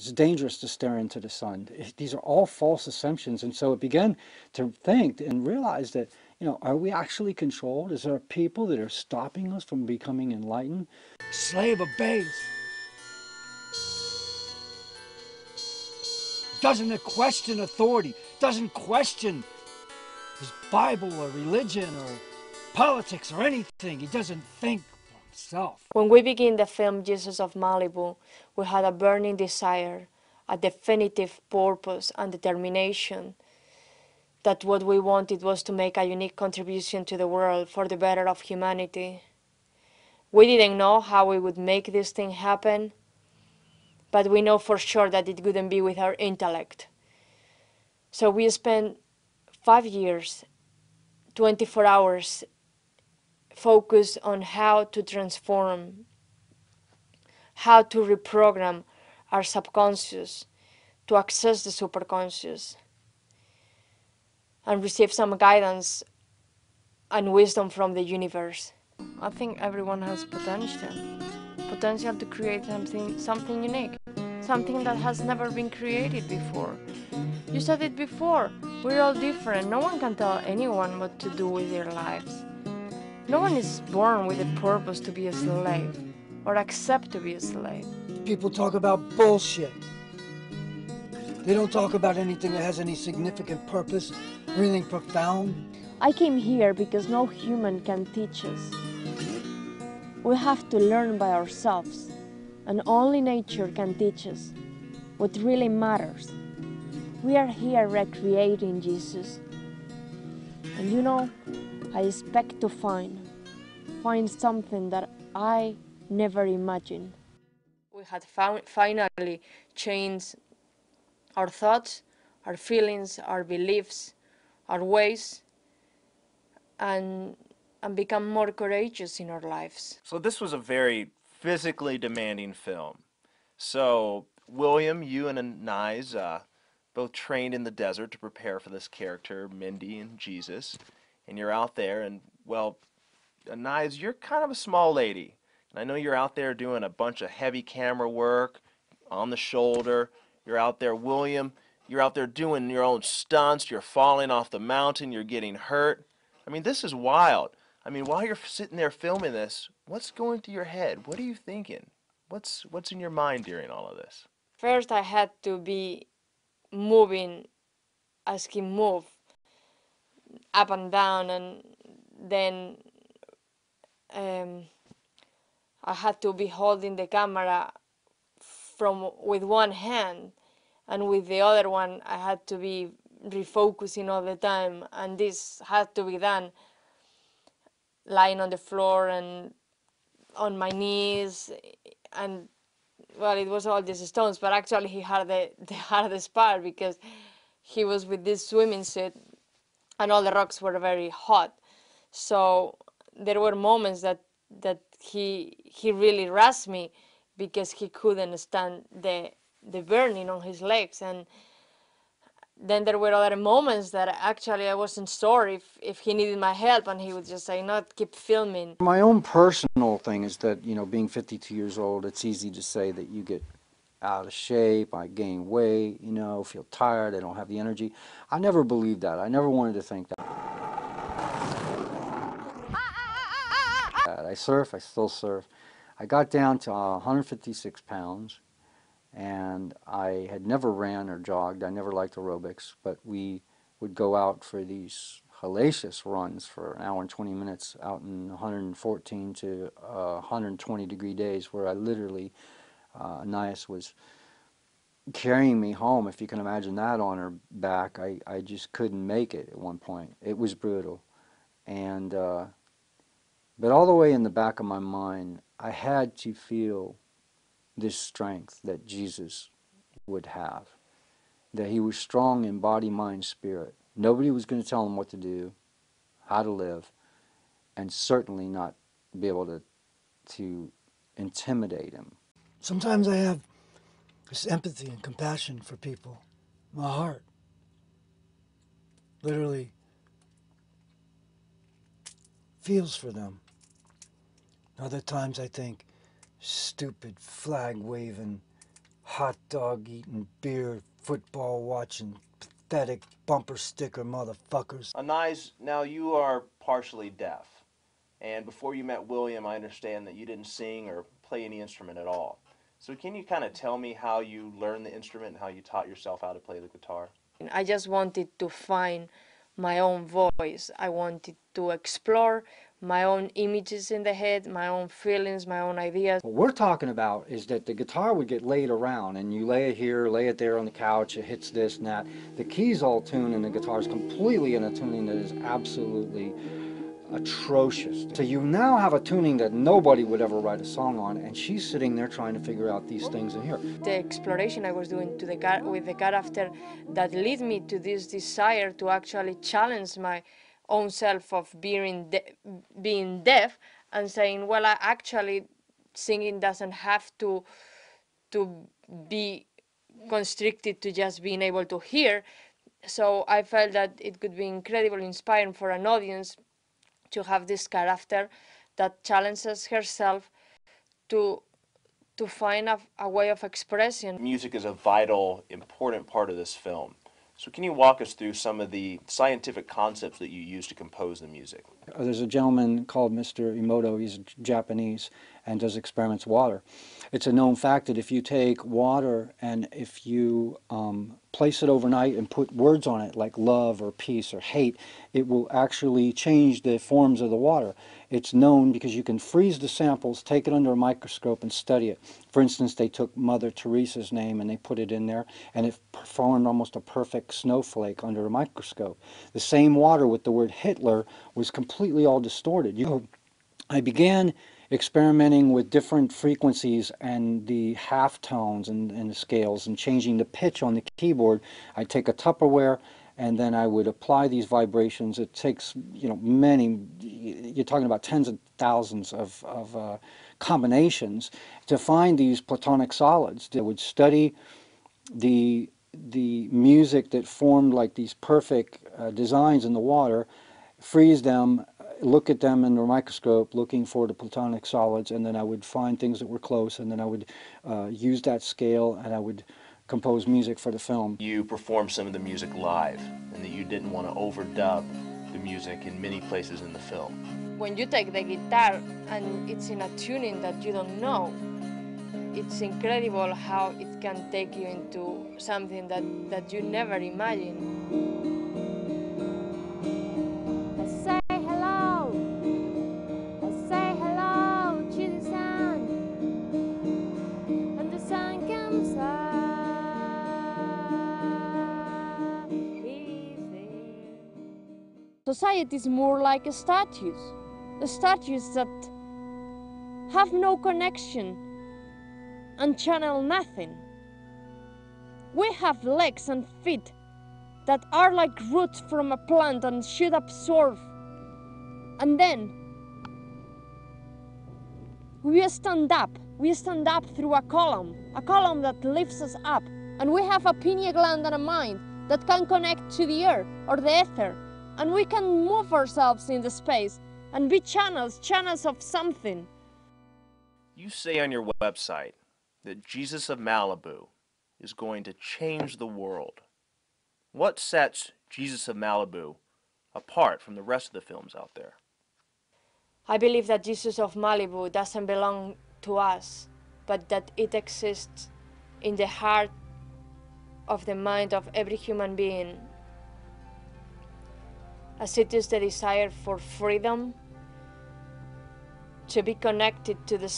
It's dangerous to stare into the sun. These are all false assumptions. And so it began to think and realize that, are we actually controlled? Is there people that are stopping us from becoming enlightened? Slave obeys. Doesn't question authority, doesn't question his Bible or religion or politics or anything. He doesn't think for himself. When we begin the film Jesus of Malibu, we had a burning desire, a definitive purpose and determination that what we wanted was to make a unique contribution to the world for the better of humanity. We didn't know how we would make this thing happen, but we know for sure that it wouldn't be with our intellect. So we spent 5 years, 24 hours focused on how to transform, how to reprogram our subconscious to access the superconscious and receive some guidance and wisdom from the universe. I think everyone has potential to create something unique, something that has never been created before. You said it before, we're all different. No one can tell anyone what to do with their lives. No one is born with a purpose to be a slave or accept to be a slave. People talk about bullshit. They don't talk about anything that has any significant purpose or anything profound. I came here because no human can teach us. We have to learn by ourselves, and only nature can teach us what really matters. We are here recreating Jesus. And I expect to find something that I never imagined. We had finally changed our thoughts, our feelings, our beliefs, our ways, and become more courageous in our lives. So this was a very physically demanding film. So William, you and Anais both trained in the desert to prepare for this character, Mindy and Jesus, and you're out there, and well, Anais, you're kind of a small lady, and I know you're out there doing a bunch of heavy camera work on the shoulder. You're out there, William, you're out there doing your own stunts, you're falling off the mountain, you're getting hurt. I mean, this is wild. I mean, while you're sitting there filming this, what's going through your head? What are you thinking? What's in your mind during all of this? First, I had to be moving as he moved up and down, and then I had to be holding the camera with one hand, and with the other one I had to be refocusing all the time, and this had to be done lying on the floor and on my knees, and well, it was all these stones, but actually he had the hardest part because he was with this swimming suit and all the rocks were very hot. So there were moments that he really rushed me because he couldn't stand the burning on his legs. And then there were other moments that actually I wasn't sure if he needed my help, and he would just say, no, keep filming. My own personal thing is that, being 52 years old, it's easy to say that you get out of shape, I gain weight, feel tired, I don't have the energy. I never believed that. I never wanted to think that. I surf, I still surf. I got down to 156 pounds, and I had never ran or jogged. I never liked aerobics, but we would go out for these hellacious runs for an hour and 20 minutes out in 114 to 120 degree days, where I literally, Anais was carrying me home, if you can imagine that, on her back. I just couldn't make it at one point. It was brutal. And but all the way in the back of my mind, I had to feel this strength that Jesus would have, that he was strong in body, mind, spirit. Nobody was going to tell him what to do, how to live, and certainly not be able to intimidate him. Sometimes I have this empathy and compassion for people. My heart literally feels for them. Other times I think, stupid flag-waving, hot dog eating, beer, football watching, pathetic bumper sticker motherfuckers. Anais, now you are partially deaf. And before you met William, I understand that you didn't sing or play any instrument at all. So can you kind of tell me how you learned the instrument and how you taught yourself how to play the guitar? I just wanted to find my own voice. I wanted to explore my own images in the head, my own feelings, my own ideas. What we're talking about is that the guitar would get laid around, and you lay it here, lay it there on the couch, it hits this and that. The key's all tuned, and the guitar is completely in a tuning that is absolutely atrocious. So you now have a tuning that nobody would ever write a song on, and she's sitting there trying to figure out these things in here. The exploration I was doing with the character that led me to this desire to actually challenge my own self of being deaf and saying, well, actually singing doesn't have to be constricted to just being able to hear. So I felt that it could be incredibly inspiring for an audience to have this character that challenges herself to find a way of expression. Music is a vital, important part of this film. So can you walk us through some of the scientific concepts that you use to compose the music? There's a gentleman called Mr. Emoto, he's Japanese, and does experiments with water. It's a known fact that if you take water and if you place it overnight and put words on it like love or peace or hate, it will actually change the forms of the water. It's known because you can freeze the samples, take it under a microscope and study it. For instance, they took Mother Teresa's name and they put it in there, and it formed almost a perfect snowflake under a microscope. The same water with the word Hitler was completely all distorted. I began experimenting with different frequencies and the half tones and the scales and changing the pitch on the keyboard. I'd take a Tupperware and then I would apply these vibrations. It takes, many, you're talking about tens of thousands of combinations to find these platonic solids. I would study the music that formed like these perfect designs in the water, freeze them, look at them under a microscope looking for the platonic solids, and then I would find things that were close, and then I would use that scale and I would compose music for the film. You performed some of the music live and that you didn't want to overdub the music in many places in the film. When you take the guitar and it's in a tuning that you don't know, it's incredible how it can take you into something that you never imagined. Society is more like statues that have no connection and channel nothing. We have legs and feet that are like roots from a plant and should absorb. And then we stand up through a column that lifts us up. And we have a pineal gland and a mind that can connect to the air or the ether. And we can move ourselves in the space and be channels of something. You say on your website that Jesus of Malibu is going to change the world. What sets Jesus of Malibu apart from the rest of the films out there? I believe that Jesus of Malibu doesn't belong to us, but that it exists in the heart of the mind of every human being, as it is the desire for freedom, to be connected to the